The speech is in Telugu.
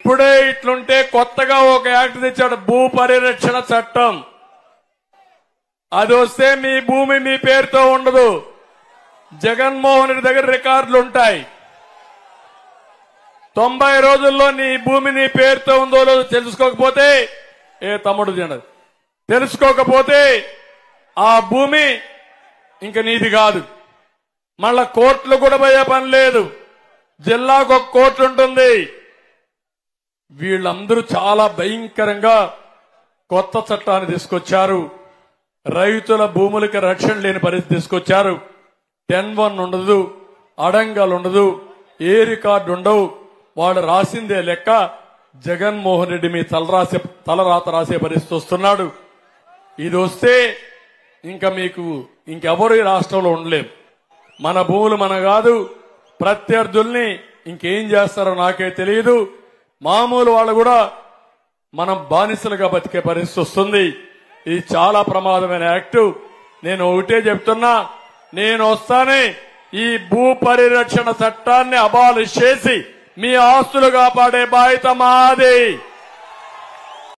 ఇప్పుడే ఇట్లుంటే కొత్తగా ఒక యాక్ట్ తెచ్చాడు, భూ పరిరక్షణ చట్టం. అది వస్తే మీ భూమి మీ పేరుతో ఉండదు, జగన్మోహన్ రెడ్డి దగ్గర రికార్డులు ఉంటాయి. 90 రోజుల్లో నీ భూమి నీ పేరుతో ఉందో లేదో తెలుసుకోకపోతే, తమ్ముడు తెలుసుకోకపోతే ఆ భూమి ఇంక నీది కాదు. మళ్ళా కోర్టులు కూడా పోయే పని లేదు, జిల్లాకు ఒక కోర్టు ఉంటుంది. వీళ్ళందరూ చాలా భయంకరంగా కొత్త చట్టాన్ని తీసుకొచ్చారు. రైతుల భూములకి రక్షణ లేని పరిస్థితి తీసుకొచ్చారు. 10-1 ఉండదు, అడంగాలు ఉండదు, ఏ రికార్డు ఉండవు. వాడు రాసిందే లెక్క. జగన్మోహన్ రెడ్డి మీ తలరాత రాసే పరిస్థితి వస్తున్నాడు. ఇది వస్తే ఇంకా మీకు ఇంకెవరు ఈ రాష్ట్రంలో ఉండలేం. మన భూములు మన కాదు, ప్రత్యర్థుల్ని ఇంకేం చేస్తారో నాకే తెలియదు. మామూలు వాళ్ళు కూడా మనం బానిసలుగా బతికే పరిస్థితి వస్తుంది. ఇది చాలా ప్రమాదమైన యాక్టు. నేను ఒకటే చెప్తున్నా, నేను వస్తానే ఈ భూ పరిరక్షణ చట్టాన్ని అబాలిష్ చేసి మీ ఆస్తులు కాపాడే బాధ్యత మాది.